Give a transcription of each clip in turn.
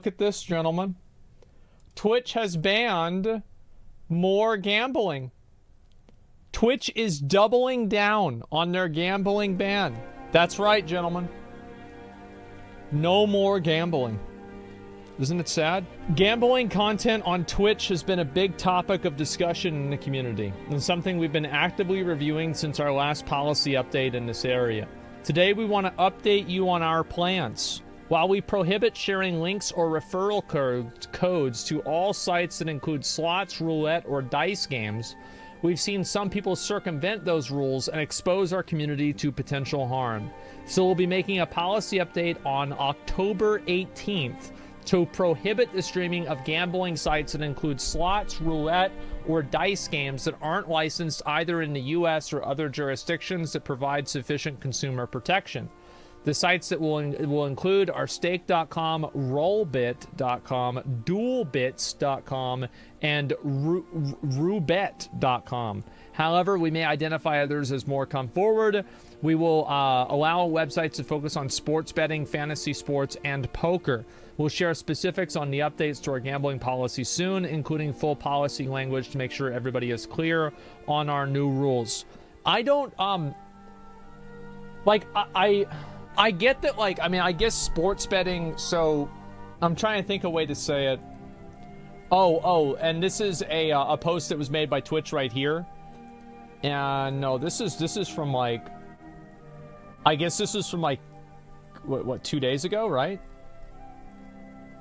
look at this, gentlemen. Twitch has banned more gambling. Twitch is doubling down on their gambling ban. That's right, gentlemen. No more gambling. Isn't it sad? Gambling content on Twitch has been a big topic of discussion in the community, and something we've been actively reviewing since our last policy update in this area. Today we want to update you on our plans. While we prohibit sharing links or referral codes to all sites that include slots, roulette, or dice games, we've seen some people circumvent those rules and expose our community to potential harm. So we'll be making a policy update on October 18th to prohibit the streaming of gambling sites that include slots, roulette, or dice games that aren't licensed either in the US or other jurisdictions that provide sufficient consumer protection. The sites that will include are stake.com, rollbit.com, duelbits.com, and roobet.com. However, we may identify others as more come forward. We will allow websites to focus on sports betting, fantasy sports, and poker. We'll share specifics on the updates to our gambling policy soon, including full policy language to make sure everybody is clear on our new rules. I don't, I get that, like, I mean, I guess sports betting, so I'm trying to think of a way to say it. Oh, and this is a post that was made by Twitch right here. And no, this is from, like, I guess this is from, like, what 2 days ago, right?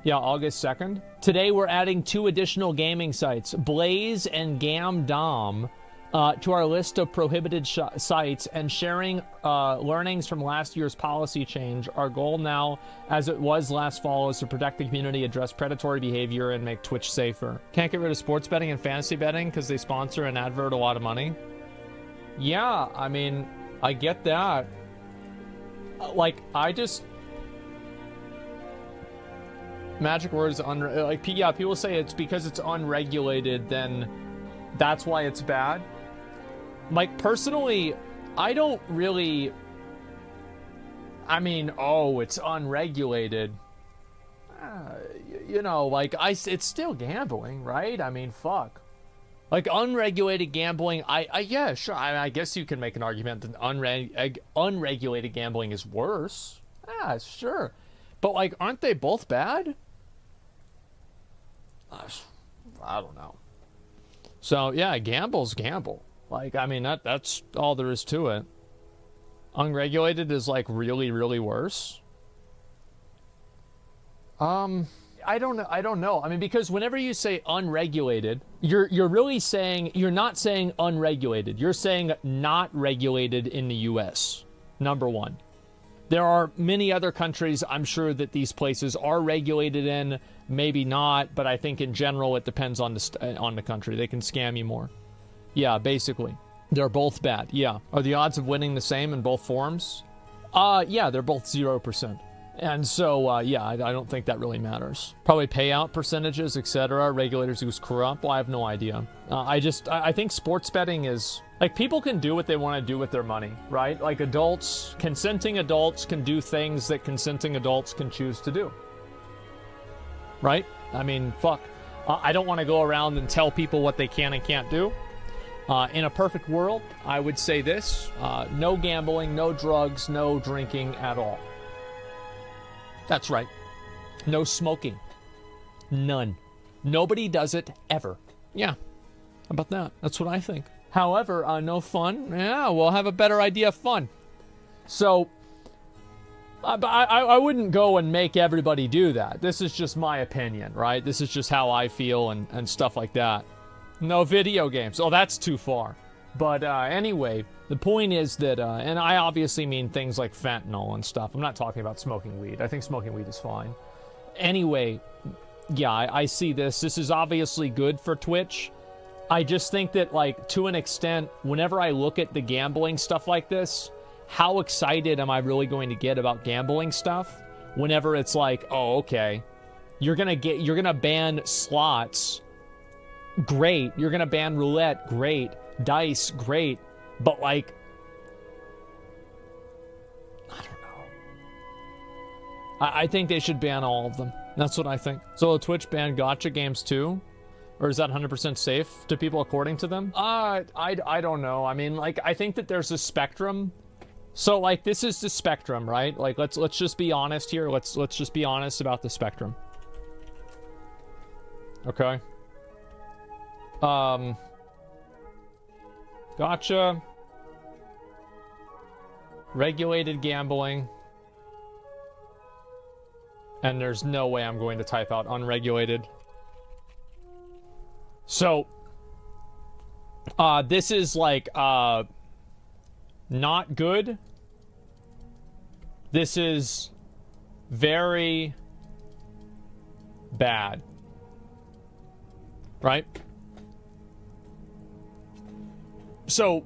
Yeah, August 2nd. Today we're adding 2 additional gaming sites, Blaze and Gamdom, to our list of prohibited sites, and sharing learnings from last year's policy change. Our goal now, as it was last fall, is to protect the community, address predatory behavior, and make Twitch safer. Can't get rid of sports betting and fantasy betting because they sponsor and advert a lot of money. Yeah, I mean, I get that. Like, I just... Magic words, yeah, people say it's because it's unregulated, then that's why it's bad. Like, personally, I don't really... I mean, oh, it's unregulated. You know, like, it's still gambling, right? I mean, fuck. Like, unregulated gambling, yeah, sure. I guess you can make an argument that unregulated gambling is worse. Yeah, sure. But, like, aren't they both bad? I don't know. So, yeah, gamble's gamble. Like, I mean, that's all there is to it. Unregulated is, like, really, really worse. I don't know. I mean, because whenever you say unregulated, you're really saying, you're not saying unregulated. You're saying not regulated in the US. Number one. There are many other countries, I'm sure, that these places are regulated in, maybe not, but I think in general it depends on the country. They can scam you more. Yeah, basically. They're both bad, yeah. Are the odds of winning the same in both forms? Yeah, they're both 0%. And so, yeah, I don't think that really matters. Probably payout percentages, etc. Regulators who's corrupt. Well, I have no idea. I think sports betting is... Like, people can do what they want to do with their money, right? Like, consenting adults can do things that consenting adults can choose to do. Right? I mean, fuck. I don't want to go around and tell people what they can and can't do. In a perfect world, I would say this. No gambling, no drugs, no drinking at all. That's right. No smoking. None. Nobody does it ever. Yeah. How about that? That's what I think. However, no fun. Yeah, we'll have a better idea of fun. So, I wouldn't go and make everybody do that. This is just my opinion, right? This is just how I feel and stuff like that. No video games. Oh, that's too far. But anyway, the point is that, and I obviously mean things like fentanyl and stuff. I'm not talking about smoking weed. I think smoking weed is fine. Anyway, yeah, I see this. This is obviously good for Twitch. I just think that, like, to an extent, whenever I look at the gambling stuff like this, how excited am I really going to get about gambling stuff? Whenever it's like, oh, okay, you're gonna ban slots, great. You're gonna ban roulette, great. Dice, great. But, like, I don't know. I think they should ban all of them. That's what I think. So will Twitch ban gotcha games too? Or is that 100% safe to people according to them? I don't know. I mean, like, I think that there's a spectrum. So, like, this is the spectrum, right? Like, let's just be honest here. Let's just be honest about the spectrum. Okay. Gotcha. Regulated gambling. And there's no way I'm going to type out unregulated. So, this is like, not good. This is very bad. Right? So,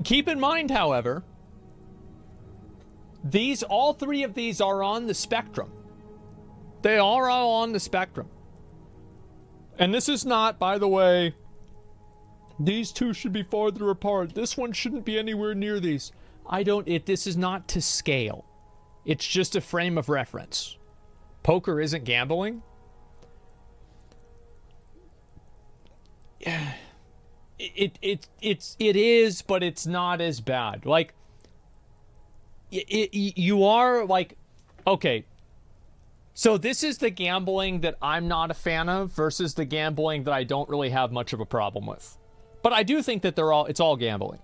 keep in mind, however, all three of these are on the spectrum. They are all on the spectrum. And this is not, by the way, these two should be farther apart. This one shouldn't be anywhere near these. This is not to scale. It's just a frame of reference. Poker isn't gambling. It is, but it's not as bad. Like, you are like, okay. So this is the gambling that I'm not a fan of versus the gambling that I don't really have much of a problem with. But I do think that it's all gambling.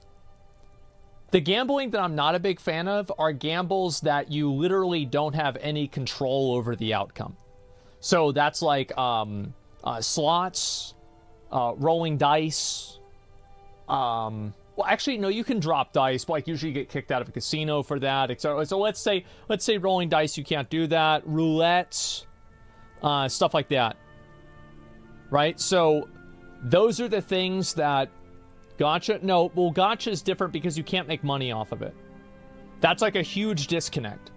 The gambling that I'm not a big fan of are gambles that you literally don't have any control over the outcome. So that's like slots, rolling dice. Well, actually, no, you can drop dice, but like usually you get kicked out of a casino for that, etc. So let's say rolling dice, you can't do that. Roulette, stuff like that. Right? So those are the things that gotcha. No, well, gotcha is different because you can't make money off of it. That's like a huge disconnect.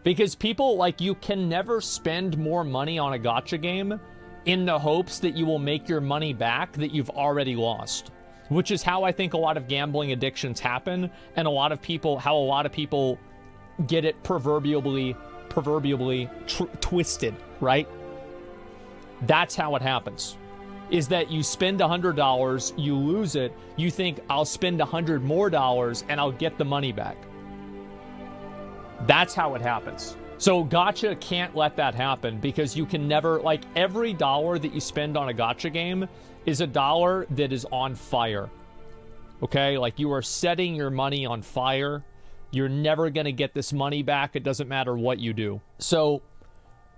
Because people, like, you can never spend more money on a gotcha game in the hopes that you will make your money back that you've already lost. Which is how I think a lot of gambling addictions happen, and how a lot of people get it proverbially twisted, right? That's how it happens. Is that you spend $100, you lose it, you think I'll spend $100 more and I'll get the money back. That's how it happens. So gotcha can't let that happen because you can never, like, every dollar that you spend on a gotcha game is a dollar that is on fire. Okay? Like, you are setting your money on fire. You're never going to get this money back. It doesn't matter what you do. So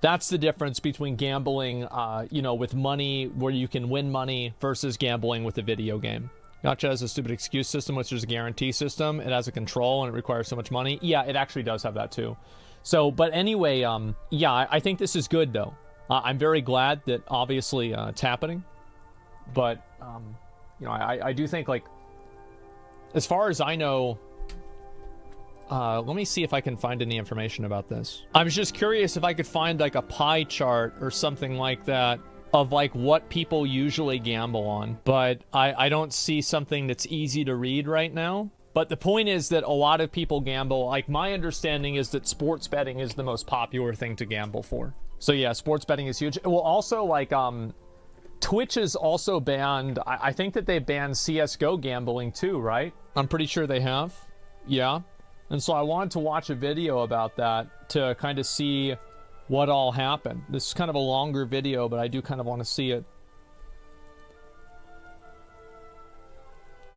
that's the difference between gambling, with money where you can win money versus gambling with a video game. Gotcha has a stupid excuse system, which is a guarantee system. It has a control and it requires so much money. Yeah, it actually does have that too. So, but anyway, I think this is good though. I'm very glad that obviously it's happening. But, I do think, like, as far as I know, let me see if I can find any information about this. I was just curious if I could find, like, a pie chart or something like that of, like, what people usually gamble on. But I don't see something that's easy to read right now. But the point is that a lot of people gamble. Like, my understanding is that sports betting is the most popular thing to gamble for. So, yeah, sports betting is huge. Well, also, like, Twitch is also banned. I think that they banned CSGO gambling too, right? I'm pretty sure they have. Yeah. And so I wanted to watch a video about that to kind of see what all happened. This is kind of a longer video, but I do kind of want to see it.